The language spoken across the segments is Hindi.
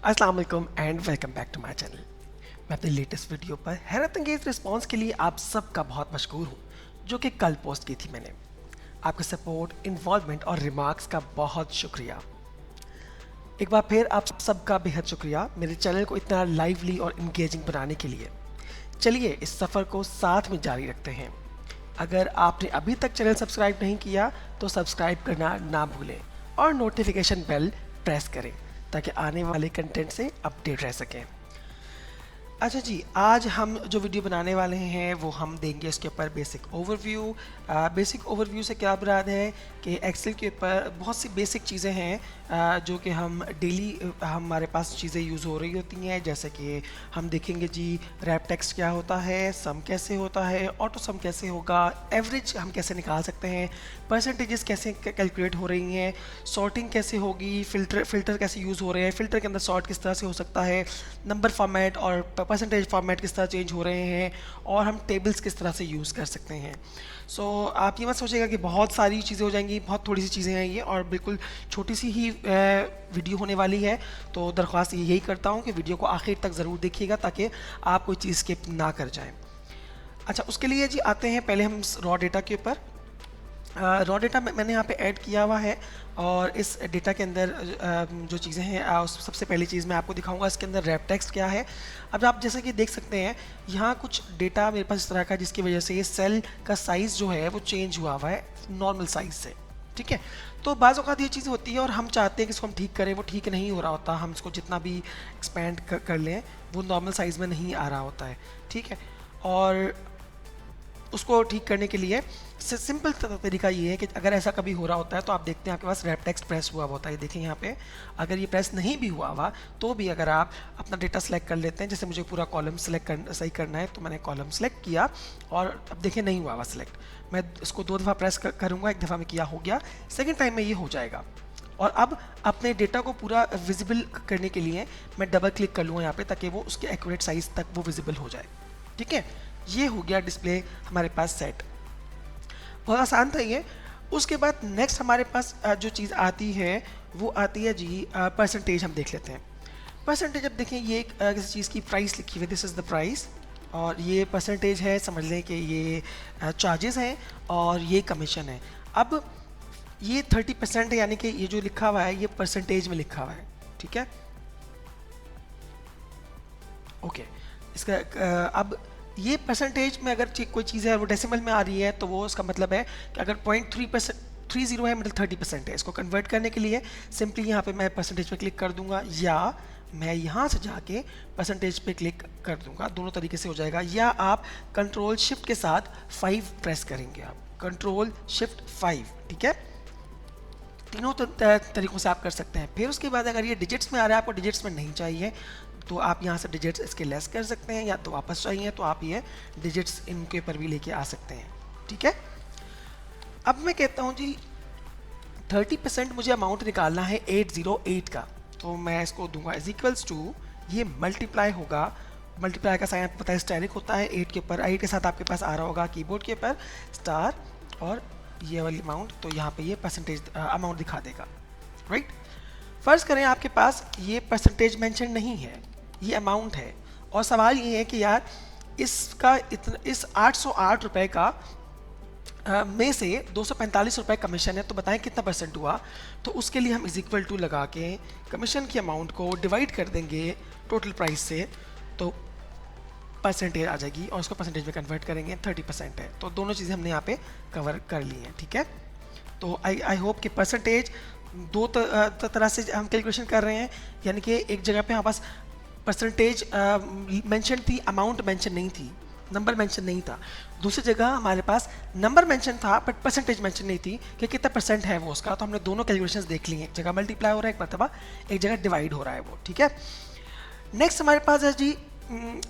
अस्सलाम वालेकुम and welcome back to my channel. मैं अपने लेटेस्ट वीडियो पर हैरत अंगेज रिस्पॉन्स के लिए आप सबका बहुत मशहूर हूँ, जो कि कल पोस्ट की थी मैंने। आपके सपोर्ट, इन्वॉल्वमेंट और रिमार्क्स का बहुत शुक्रिया। एक बार फिर आप सबका बेहद शुक्रिया मेरे चैनल को इतना लाइवली और इंगेजिंग बनाने के लिए। चलिए इस सफ़र को साथ में जारी रखते हैं। अगर आपने अभी तक चैनल सब्सक्राइब नहीं किया तो सब्सक्राइब करना ना भूलें और नोटिफिकेशन बेल प्रेस करें ताकि आने वाले कंटेंट से अपडेट रह सकें। अच्छा जी, आज हम जो वीडियो बनाने वाले हैं वो हम देंगे इसके ऊपर बेसिक ओवरव्यू। बेसिक ओवरव्यू से क्या मुराद है कि एक्सेल के ऊपर बहुत सी बेसिक चीज़ें हैं जो कि हम डेली हमारे पास चीज़ें यूज़ हो रही होती हैं। जैसे कि हम देखेंगे जी रैप टेक्स्ट क्या होता है, सम कैसे होता है, ऑटो सम कैसे होगा, एवरेज हम कैसे निकाल सकते हैं, परसेंटेजेस कैसे कैलकुलेट हो रही हैं, सॉर्टिंग कैसे होगी, फ़िल्टर कैसे यूज़ हो रहे हैं, फ़िल्टर के अंदर सॉर्ट किस तरह से हो सकता है, नंबर फॉर्मेट और परसेंटेज फॉर्मेट किस तरह चेंज हो रहे हैं, और हम टेबल्स किस तरह से यूज़ कर सकते हैं। सो आप ये मत सोचिएगा कि बहुत सारी चीज़ें हो जाएंगी, बहुत थोड़ी सी चीज़ें हैं ये, और बिल्कुल छोटी सी ही वीडियो होने वाली है। तो दरख्वास्त यही करता हूँ कि वीडियो को आखिर तक ज़रूर देखिएगा ताकि आप कोई चीज़ स्किप ना कर जाएं। अच्छा, उसके लिए जी आते हैं पहले हम रॉ डेटा के ऊपर। रॉ डेटा मैंने यहाँ पे ऐड किया हुआ है, और इस डेटा के अंदर जो चीज़ें हैं सबसे पहली चीज़ मैं आपको दिखाऊंगा इसके अंदर रैप टेक्स्ट क्या है। अब आप जैसा कि देख सकते हैं यहाँ कुछ डेटा मेरे पास इस तरह का, जिसकी वजह से ये सेल का साइज़ जो है वो चेंज हुआ हुआ है नॉर्मल साइज़ से। ठीक है, तो बाज़ औक़ात ये चीज़ होती है और हम चाहते हैं कि इसको हम ठीक करें, वो ठीक नहीं हो रहा होता। हम इसको जितना भी एक्सपेंड कर लें वो नॉर्मल साइज़ में नहीं आ रहा होता है। ठीक है, और उसको ठीक करने के लिए सिंपल तरीका ये है कि अगर ऐसा कभी हो रहा होता है तो आप देखते हैं आपके पास रैप टेक्स्ट प्रेस हुआ होता है। देखें यहाँ पे, अगर ये प्रेस नहीं भी हुआ हुआ तो भी अगर आप अपना डेटा सेलेक्ट कर लेते हैं, जैसे मुझे पूरा कॉलम सही करना है तो मैंने कॉलम सेलेक्ट किया और अब देखें नहीं हुआ हुआ सेलेक्ट। मैं इसको 2 दफ़ा प्रेस करूँगा, एक दफ़ा में किया हो गया, सेकेंड टाइम में ये हो जाएगा। और अब अपने डेटा को पूरा विजिबल करने के लिए मैं डबल क्लिक कर लूँगा यहाँ पे, ताकि वो उसके एक्यूरेट साइज़ तक वो विजिबल हो जाए। ठीक है, ये हो गया डिस्प्ले हमारे पास सेट। बहुत आसान था ये। उसके बाद नेक्स्ट हमारे पास जो चीज़ आती है वो आती है जी परसेंटेज। हम देख लेते हैं परसेंटेज। अब देखें ये किसी चीज़ की प्राइस लिखी हुई है, दिस इज़ द प्राइस, और ये परसेंटेज है, समझ लें कि ये चार्जेस हैं और ये कमीशन है। अब ये 30% है, यानी कि ये जो लिखा हुआ है ये परसेंटेज में लिखा हुआ है। ठीक है, ओके। इसका अब ये परसेंटेज में अगर कोई चीज़ है वो डेसिमल में आ रही है तो वो उसका मतलब है कि अगर 0.330 है मतलब 30% है। इसको कन्वर्ट करने के लिए सिंपली यहाँ पे मैं परसेंटेज पे क्लिक कर दूंगा, या मैं यहाँ से जाके परसेंटेज पे क्लिक कर दूंगा। दोनों तरीके से हो जाएगा, या आप कंट्रोल शिफ्ट के साथ 5 प्रेस करेंगे, आप कंट्रोल शिफ्ट 5। ठीक है, तीनों तरीक़ों से आप कर सकते हैं। फिर उसके बाद अगर ये डिजिट्स में आ रहा है, आपको डिजिट्स में नहीं चाहिए तो आप यहाँ से डिजिट्स इसके लेस कर सकते हैं, या तो वापस चाहिए तो आप ये डिजिट्स इनके ऊपर भी लेके आ सकते हैं। ठीक है, अब मैं कहता हूँ जी 30% मुझे अमाउंट निकालना है 808 का, तो मैं इसको दूंगा इज इक्वल्स टू, ये मल्टीप्लाई होगा। मल्टीप्लाई का साइन पता है स्टैरिक होता है, 8 के ऊपर 8 के साथ आपके पास आ रहा होगा कीबोर्ड के ऊपर स्टार और ये वाली अमाउंट, तो यहाँ पे ये परसेंटेज अमाउंट दिखा देगा। राइट, फ़र्ज़ करें आपके पास ये परसेंटेज मेंशन नहीं है, ये अमाउंट है, और सवाल ये है कि यार इसका इस 808 रुपये का में से 245 रुपये कमीशन है, तो बताएं कितना परसेंट हुआ। तो उसके लिए हम इज इक्वल टू लगा के कमीशन की अमाउंट को डिवाइड कर देंगे टोटल प्राइस से, तो परसेंटेज आ जाएगी, और उसको परसेंटेज में कन्वर्ट करेंगे, 30% है। तो दोनों चीज़ें हमने यहाँ पे कवर कर ली हैं। ठीक है, तो आई होप कि परसेंटेज दो तरह से हम कैलकुलेशन कर रहे हैं, यानी कि एक जगह पे हमारे पास परसेंटेज मेंशन थी, अमाउंट मेंशन नहीं थी, नंबर मेंशन नहीं था। दूसरी जगह हमारे पास नंबर मेंशन था बट परसेंटेज मेंशन नहीं थी कि कितना परसेंट है वो उसका। तो हमने दोनों कैलकुलेशंस देख ली हैं, एक जगह मल्टीप्लाई हो रहा है एक मरतबा, एक जगह डिवाइड हो रहा है वो। ठीक है, नेक्स्ट हमारे पास है जी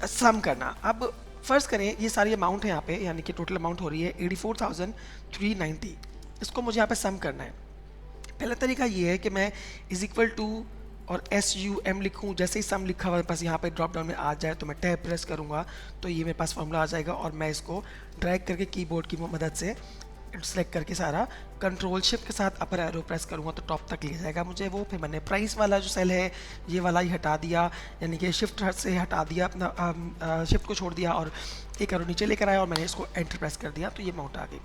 सम करना। अब फ़र्ज़ करें ये सारी अमाउंट है यहाँ पे, यानी कि टोटल अमाउंट हो रही है 84,390। इसको मुझे यहाँ पे सम करना है। पहला तरीका ये है कि मैं इज इक्वल टू और SUM लिखूँ। जैसे ही सम लिखा हुआ पास यहाँ पे ड्रॉप डाउन में आ जाए तो मैं टैब प्रेस करूँगा तो ये मेरे पास फॉर्मूला आ जाएगा, और मैं इसको ड्रैग करके कीबोर्ड की मदद से सेलेक्ट करके सारा कंट्रोल शिफ्ट के साथ अपर एरो प्रेस करूँगा तो टॉप तक ले जाएगा मुझे वो। फिर मैंने प्राइस वाला जो सेल है ये वाला ही हटा दिया, यानी कि शिफ्ट से हटा दिया अपना, शिफ्ट को छोड़ दिया और एक एरो नीचे लेकर आया और मैंने इसको एंटर प्रेस कर दिया तो ये अमाउंट आ गई।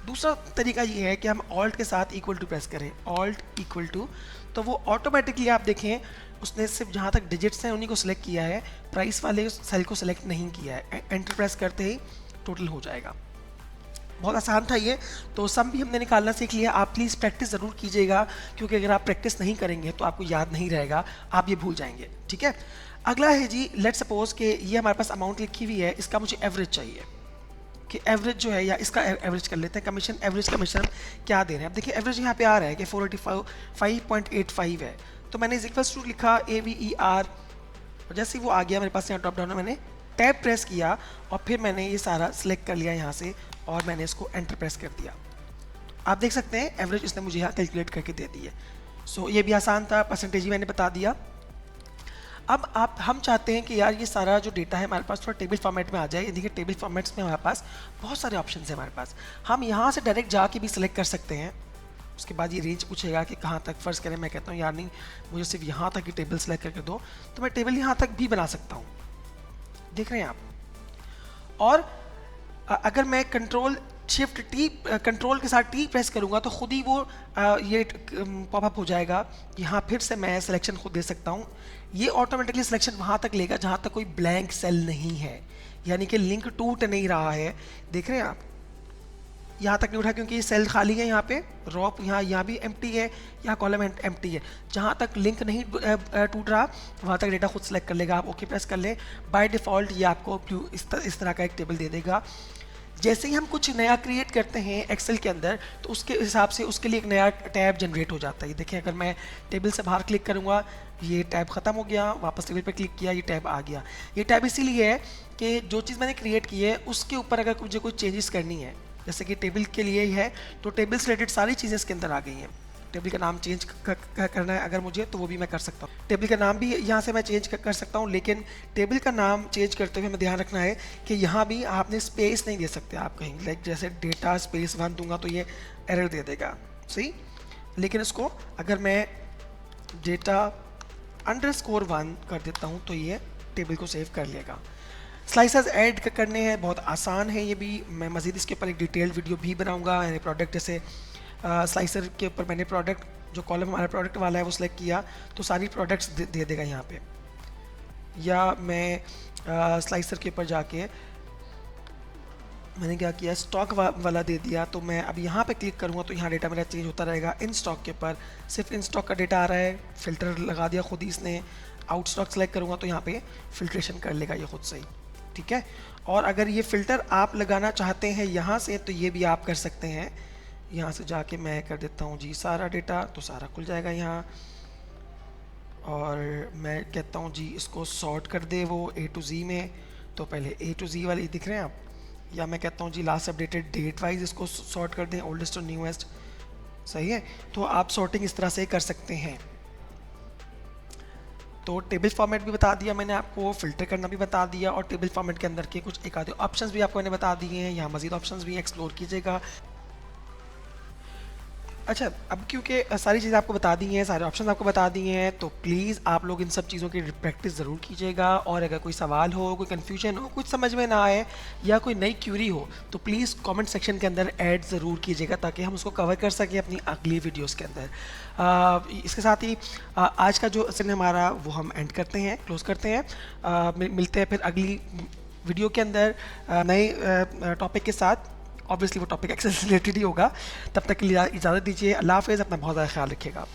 दूसरा तरीका ये है कि हम ऑल्ट के साथ इक्वल टू प्रेस करें, ऑल्ट इक्वल टू, तो वो ऑटोमेटिकली आप देखें उसने सिर्फ जहाँ तक डिजिट्स हैं उन्हीं को सिलेक्ट किया है, प्राइस वाले सेल को सिलेक्ट नहीं किया है। एंटर प्रेस करते ही टोटल हो जाएगा। बहुत आसान था ये, तो सम भी हमने निकालना सीख लिया। आप प्लीज़ प्रैक्टिस ज़रूर कीजिएगा, क्योंकि अगर आप प्रैक्टिस नहीं करेंगे तो आपको याद नहीं रहेगा, आप ये भूल जाएंगे। ठीक है, अगला है जी, लेट्स सपोज कि ये हमारे पास अमाउंट लिखी हुई है, इसका मुझे एवरेज चाहिए कि एवरेज जो है, या इसका एवरेज कर लेते हैं। कमीशन, एवरेज कमीशन हम क्या दे रहे हैं। अब देखिए एवरेज यहाँ पे आ रहा है कि 485.85 है, तो मैंने इज इक्वल्स टू लिखा AVER, और जैसे ही वो आ गया मेरे पास यहाँ टॉप डाउन में, मैंने टैब प्रेस किया और फिर मैंने ये सारा सिलेक्ट कर लिया यहाँ से और मैंने इसको एंटर प्रेस कर दिया। आप देख सकते हैं एवरेज इसने मुझे यहाँ कैलकुलेट करके दे दी है। सो ये भी आसान था, परसेंटेज ही मैंने बता दिया। अब हम चाहते हैं कि यार ये सारा जो डेटा है हमारे पास थोड़ा टेबल फॉर्मेट में आ जाए। देखिए टेबल फॉर्मेट्स में हमारे पास बहुत सारे ऑप्शन हैं हमारे पास, हम यहाँ से डायरेक्ट जाके भी सिलेक्ट कर सकते हैं। उसके बाद ये रेंज पूछेगा कि कहाँ तक, फ़र्ज़ करें मैं कहता हूँ यार नहीं मुझे सिर्फ यहाँ तक ही टेबल सेलेक्ट करके दो, तो मैं टेबल यहाँ तक भी बना सकता हूँ, देख रहे हैं आप। और अगर मैं कंट्रोल शिफ्ट टी, कंट्रोल के साथ टी प्रेस करूँगा तो खुद ही वो ये पॉपअप हो जाएगा। यहाँ फिर से मैं सिलेक्शन खुद दे सकता हूँ, ये ऑटोमेटिकली सिलेक्शन वहाँ तक लेगा जहाँ तक कोई ब्लैंक सेल नहीं है, यानी कि लिंक टूट नहीं रहा है। देख रहे हैं आप, यहाँ तक नहीं उठा क्योंकि ये सेल खाली है, यहाँ पे रॉप, यहाँ भी एम्प्टी है, यहाँ कॉलम एम्प्टी है। जहाँ तक लिंक नहीं टूट रहा वहाँ तक डेटा खुद सेलेक्ट कर लेगा। आप ओके प्रेस कर लें, बाय डिफ़ॉल्ट ये आपको इस तरह का एक टेबल दे देगा। जैसे ही हम कुछ नया क्रिएट करते हैं एक्सेल के अंदर तो उसके हिसाब से उसके लिए एक नया टैब जनरेट हो जाता है। देखिए अगर मैं टेबल से बाहर क्लिक करूँगा ये टैब ख़त्म हो गया, वापस टेबल पर क्लिक किया ये टैब आ गया। ये टैब इसीलिए है कि जो चीज़ मैंने क्रिएट की है उसके ऊपर अगर मुझे कोई चेंजेस करनी है, जैसे कि टेबल के लिए ही है तो टेबल से रिलेटेड सारी चीज़ें इसके अंदर आ गई हैं। टेबल का नाम चेंज करना है अगर मुझे, तो वो भी मैं कर सकता हूँ। टेबल का नाम भी यहाँ से मैं चेंज कर सकता हूँ, लेकिन टेबल का नाम चेंज करते हुए हमें ध्यान रखना है कि यहाँ भी आपने स्पेस नहीं दे सकते आप कहीं, लाइक जैसे डेटा स्पेस 1 दूंगा तो ये एरर दे देगा, सही। लेकिन इसको अगर मैं डेटा _1 कर देता हूँ तो ये टेबल को सेव कर लेगा। स्लाइसेस ऐड करने हैं, बहुत आसान है ये भी। मैं मज़ीद इसके ऊपर एक डिटेल्ड वीडियो भी बनाऊँगा। मैंने प्रोडक्ट जैसे स्लाइसर के ऊपर मैंने प्रोडक्ट, जो कॉलम हमारा प्रोडक्ट वाला है वो सिलेक्ट किया तो सारी प्रोडक्ट्स दे देगा यहाँ पे। या मैं स्लाइसर के ऊपर जाके मैंने क्या किया, स्टॉक वाला दे दिया, तो मैं अब यहाँ पे क्लिक करूँगा तो यहाँ डेटा मेरा चेंज होता रहेगा। इन स्टॉक के ऊपर सिर्फ इन स्टॉक का डेटा आ रहा है, फ़िल्टर लगा दिया खुद ही इसने। आउट स्टॉक सेलेक्ट करूँगा तो यहाँ पे फ़िल्ट्रेशन कर लेगा ये खुद से ही, ठीक है। और अगर ये फ़िल्टर आप लगाना चाहते हैं यहाँ से तो ये भी आप कर सकते हैं। यहाँ से जाके मैं कर देता हूँ जी सारा डेटा, तो सारा खुल जाएगा यहाँ। और मैं कहता हूँ जी इसको सॉर्ट कर दे वो A to Z में, तो पहले A to Z वाली दिख रहे हैं आप। या मैं कहता हूँ जी लास्ट अपडेटेड डेट वाइज इसको सॉर्ट कर दें, ओल्डेस्ट और न्यूएस्ट, सही है। तो आप सॉर्टिंग इस तरह से कर सकते हैं। तो टेबल फॉर्मेट भी बता दिया मैंने आपको, फ़िल्टर करना भी बता दिया, और टेबल फॉर्मेट के अंदर के कुछ एक आधे ऑप्शंस भी आपको मैंने बता दिए हैं। यहाँ मज़ीद ऑप्शंस भी एक्सप्लोर कीजिएगा। अच्छा, अब क्योंकि सारी चीज़ें आपको बता दी हैं, सारे ऑप्शन आपको बता दिए हैं, तो प्लीज़ आप लोग इन सब चीज़ों की प्रैक्टिस ज़रूर कीजिएगा। और अगर कोई सवाल हो, कोई कन्फ्यूजन हो, कुछ समझ में ना आए या कोई नई क्यूरी हो तो प्लीज़ कमेंट सेक्शन के अंदर ऐड ज़रूर कीजिएगा ताकि हम उसको कवर कर सकें अपनी अगली वीडियोज़ के अंदर। इसके साथ ही आज का जो सेशन हमारा वो हम एंड करते हैं, क्लोज़ करते हैं। मिलते हैं फिर अगली वीडियो के अंदर नए टॉपिक के साथ। ऑब्वियसली वो टॉपिक एक्सेल से रिलेटेड ही होगा। तब तक के लिए इजाज़त दीजिए। अल्लाह हाफ़िज़, अपना बहुत ज़्यादा ख्याल रखिएगा।